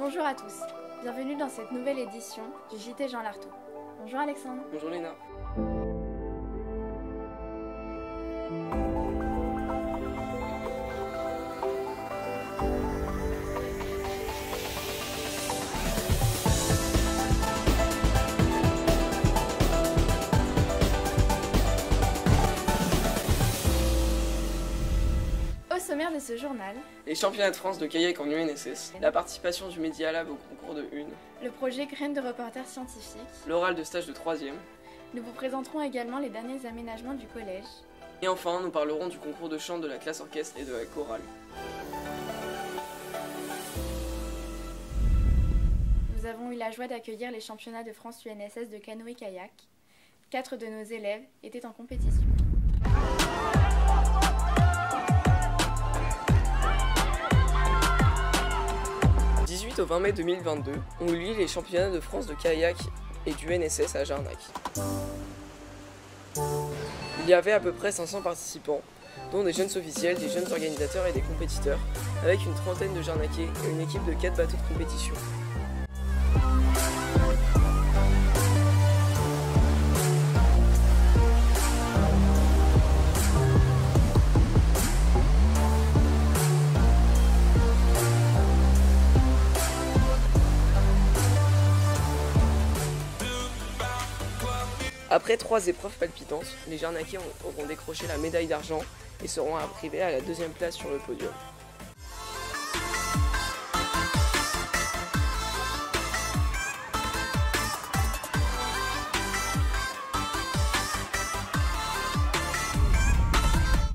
Bonjour à tous, bienvenue dans cette nouvelle édition du JT Jean Lartaud. Bonjour Alexandre. Bonjour Léna. Au sommaire de ce journal, Les championnats de France de kayak en UNSS, la participation du Média Lab au concours de une, le projet Graines de reporter scientifique. l'oral de stage de 3e, Nous vous présenterons également les derniers aménagements du collège. et enfin nous parlerons du concours de chant de la classe orchestre et de la chorale. Nous avons eu la joie d'accueillir les championnats de France UNSS de canoë-kayak. 4 de nos élèves étaient en compétition. Du 18 au 20 mai 2022 ont eu lieu les championnats de France de kayak et du UNSS à Jarnac. Il y avait à peu près 500 participants, dont des jeunes officiels, des jeunes organisateurs et des compétiteurs, avec une trentaine de Jarnacais et une équipe de 4 bateaux de compétition. Après 3 épreuves palpitantes, les Jarnacais auront décroché la médaille d'argent et seront arrivés à la 2e place sur le podium.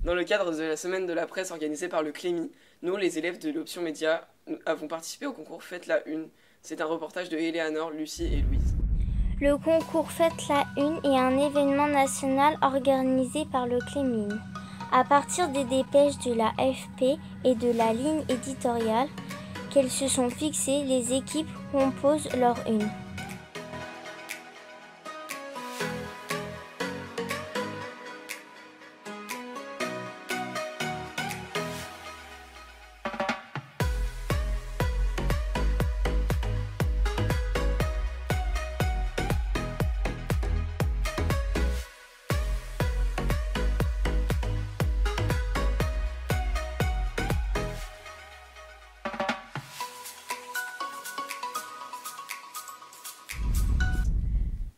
Dans le cadre de la semaine de la presse organisée par le Clémy, nous, les élèves de l'option média, avons participé au concours Faites la Une. C'est un reportage de Éléanore, Lucie et Louise. Le concours Faites la Une est un événement national organisé par le Clémy. À partir des dépêches de la AFP et de la ligne éditoriale qu'elles se sont fixées, les équipes composent leur une.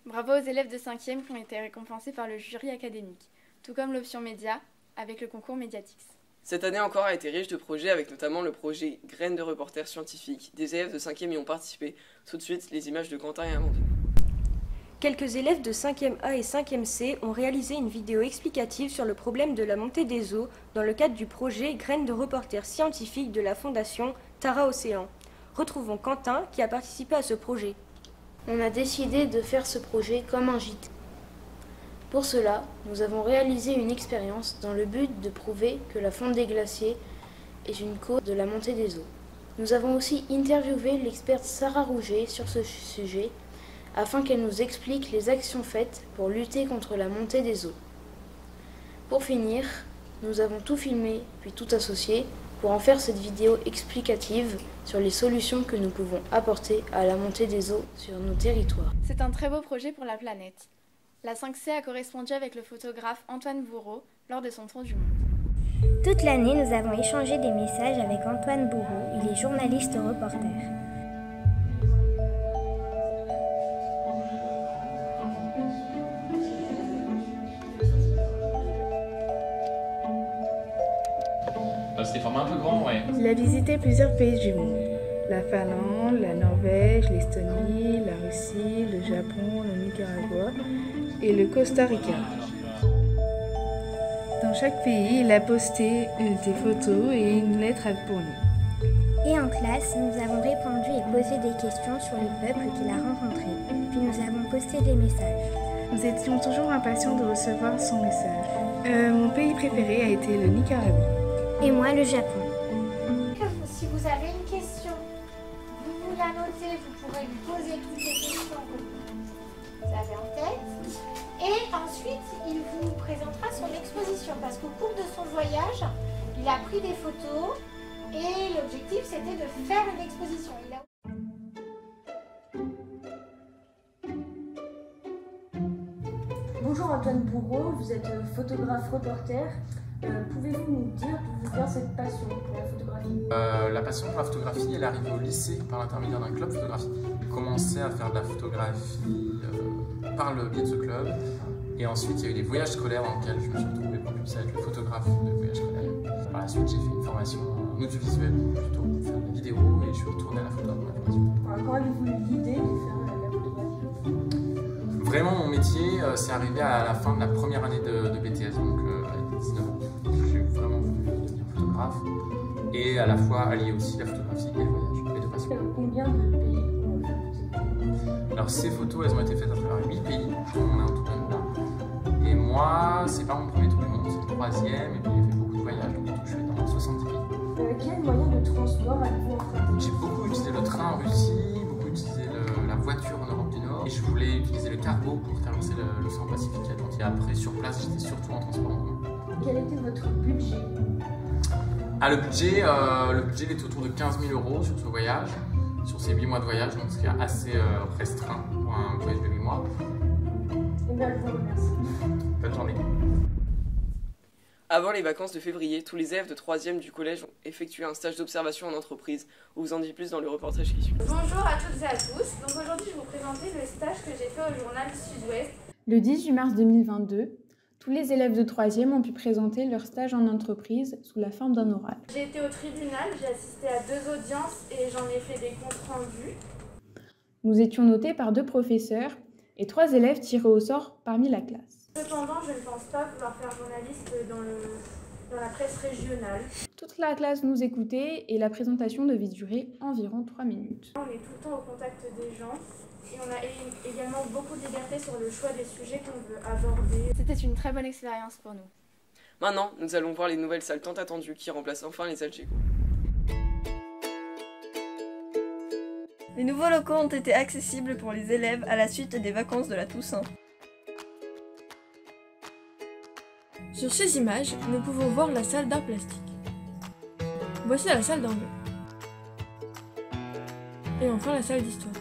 Bravo aux élèves de 5e qui ont été récompensés par le jury académique, tout comme l'option média avec le concours Mediatix. Cette année encore a été riche de projets avec notamment le projet Graines de reporter scientifique. Des élèves de 5e y ont participé. Tout de suite, les images de Quentin et Amandine. Quelques élèves de 5e A et 5e C ont réalisé une vidéo explicative sur le problème de la montée des eaux dans le cadre du projet Graines de reporter scientifique de la fondation Tara Océan. Retrouvons Quentin qui a participé à ce projet. On a décidé de faire ce projet comme un JT. Pour cela, nous avons réalisé une expérience dans le but de prouver que la fonte des glaciers est une cause de la montée des eaux. Nous avons aussi interviewé l'experte Sarah Rouget sur ce sujet afin qu'elle nous explique les actions faites pour lutter contre la montée des eaux. Pour finir, nous avons tout filmé puis tout associé pour en faire cette vidéo explicative sur les solutions que nous pouvons apporter à la montée des eaux sur nos territoires. C'est un très beau projet pour la planète. La 5C a correspondu avec le photographe Antoine Bourreau lors de son tour du monde. Toute l'année, nous avons échangé des messages avec Antoine Bourreau, il est journaliste reporter. C'était format un peu grand, ouais. Il a visité plusieurs pays du monde. La Finlande, la Norvège, l'Estonie, la Russie, le Japon, le Nicaragua et le Costa Rica. Dans chaque pays, il a posté des photos et une lettre pour nous. Et en classe, nous avons répondu et posé des questions sur les peuples qu'il a rencontrés. Puis nous avons posté des messages. Nous étions toujours impatients de recevoir son message. Mon pays préféré a été le Nicaragua. Et moi, le Japon. Si vous avez une question, vous la notez, vous pourrez lui poser toutes les questions que vous avez en tête. Et ensuite, il vous présentera son exposition parce qu'au cours de son voyage, il a pris des photos et l'objectif c'était de faire une exposition. Antoine Bourreau, vous êtes photographe reporter. Pouvez-vous nous dire d'où vient cette passion pour la photographie? La passion pour la photographie, elle arrive au lycée par l'intermédiaire d'un club photographique. J'ai commencé à faire de la photographie par le biais de ce club. Et ensuite, il y a eu des voyages scolaires dans lesquels je me suis retrouvé propulsé avec le photographe de voyage scolaire. Par la suite, j'ai fait une formation en audiovisuel, plutôt pour faire des vidéos, et je suis retourné à la photo pour la formation. Quand avez-vous eu l'idée de faire la photographie? Vraiment, mon métier, c'est arrivé à la fin de la première année de BTS, donc à 19 ans. J'ai vraiment voulu devenir photographe, et à la fois allier aussi la photographie et le voyage, les deux passions. Combien de pays pour faire toutes ces photos? Alors ces photos, elles ont été faites à travers 8 pays, on a un tout là. Et moi, c'est pas mon premier tour du monde, c'est le 3e, et puis j'ai fait beaucoup de voyages, donc je suis dans 70 pays. Quel moyen de transport avez-vous emprunté? J'ai beaucoup utilisé le train en Russie, beaucoup utilisé la voiture en Europe du Nord, et je voulais utiliser le cargo pour traverser l'océan Pacifique Atlantique. Et après, sur place, j'étais surtout en transport en commun. Quel était votre budget? Le budget il était autour de 15 000 € sur ce voyage, sur ces 8 mois de voyage, donc ce qui est assez restreint pour un voyage de 8 mois. Eh bien, je vous remercie. Bonne journée. Avant les vacances de février, tous les élèves de 3e du collège ont effectué un stage d'observation en entreprise. On vous en dit plus dans le reportage qui suit. Bonjour à toutes et à tous. Donc aujourd'hui, je vais vous présenter le stage que j'ai fait au journal Sud-Ouest. Le 18 mars 2022, tous les élèves de 3e ont pu présenter leur stage en entreprise sous la forme d'un oral. J'ai été au tribunal, j'ai assisté à 2 audiences et j'en ai fait des comptes rendus. Nous étions notés par 2 professeurs et 3 élèves tirés au sort parmi la classe. Cependant, je ne pense pas vouloir faire journaliste dans la presse régionale. Toute la classe nous écoutait et la présentation devait durer environ 3 minutes. On est tout le temps au contact des gens et on a également beaucoup de liberté sur le choix des sujets qu'on veut aborder. C'était une très bonne expérience pour nous. Maintenant, nous allons voir les nouvelles salles tant attendues qui remplacent enfin les Algéco. Les nouveaux locaux ont été accessibles pour les élèves à la suite des vacances de la Toussaint. Sur ces images, nous pouvons voir la salle d'art plastique. Voici la salle d'anglais. Et enfin la salle d'histoire.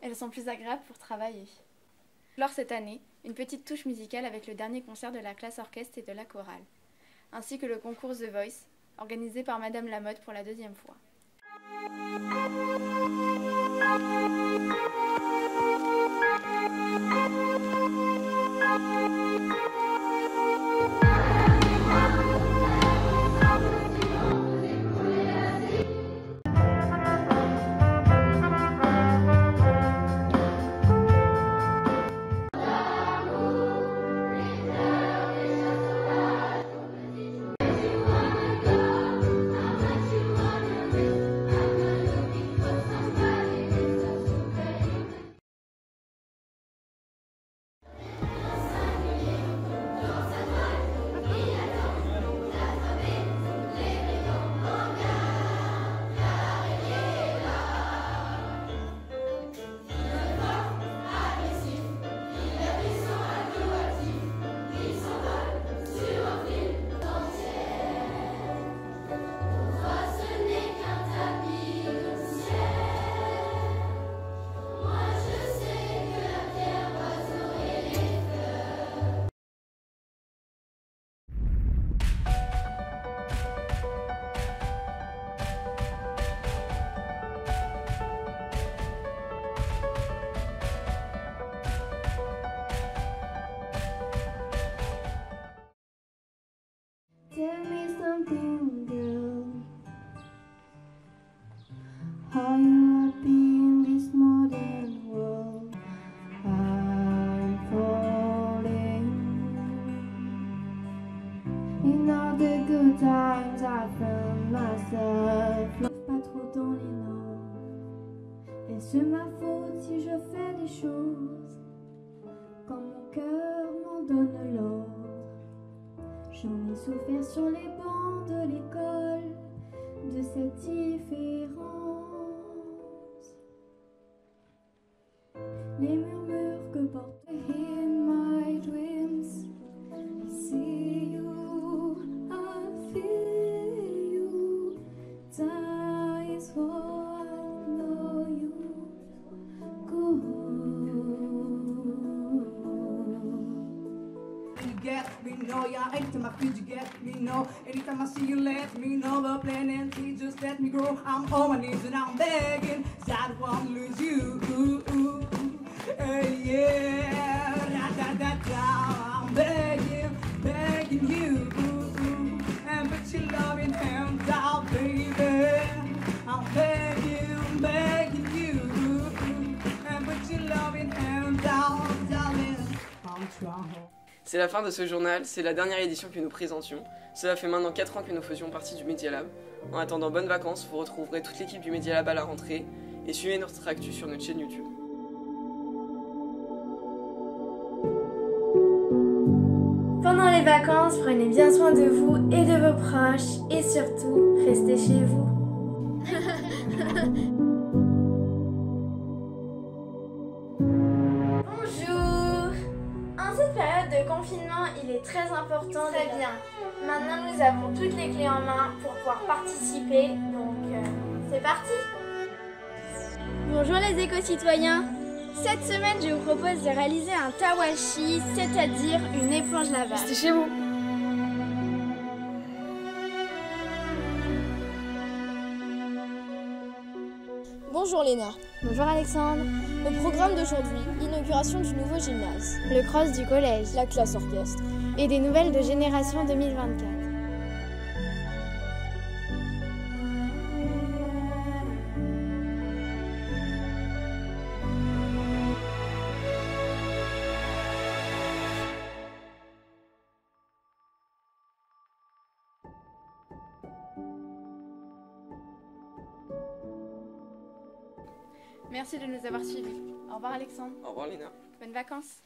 Elles sont plus agréables pour travailler. Lors cette année, une petite touche musicale avec le dernier concert de la classe orchestre et de la chorale, ainsi que le concours The Voice, organisé par Madame Lamotte pour la 2e fois. Tell me something, girl. How you happy in this modern world? I'm falling. In all the good times I found myself. Pas trop dans les normes. Est-ce ma faute si je fais des choses quand mon cœur m'en donne l'ordre? J'en ai souffert sur les bancs de l'école de cette différence. Les murmures que porte in my dreams. I see you, I know. Yeah, anytime I feel you get me, know. Anytime I see you, let me know. The plan and see, just let me grow. I'm on my knees and I'm begging, 'cause I don't want to lose you. Yeah, I'm begging, begging you. And put your loving hands out, baby. I'm begging, begging you. And put your loving hands out, darling. I'm trying. C'est la fin de ce journal, c'est la dernière édition que nous présentions. Cela fait maintenant 4 ans que nous faisions partie du Media Lab. En attendant, bonnes vacances, vous retrouverez toute l'équipe du Media Lab à la rentrée et suivez notre actu sur notre chaîne YouTube. Pendant les vacances, prenez bien soin de vous et de vos proches et surtout, restez chez vous. Bonjour. En cette période de confinement, il est très important. Très bien. Maintenant, nous avons toutes les clés en main pour pouvoir participer. Donc, c'est parti. Bonjour les éco-citoyens. Cette semaine, je vous propose de réaliser un tawashi, c'est-à-dire une éponge lavable. Restez chez vous. Bonjour Léna. Bonjour Alexandre. Au programme d'aujourd'hui, l'inauguration du nouveau gymnase, Le cross du collège la classe orchestre et des nouvelles de Génération 2024. Merci de nous avoir suivis. Au revoir Alexandre. Au revoir Léna. Bonnes vacances.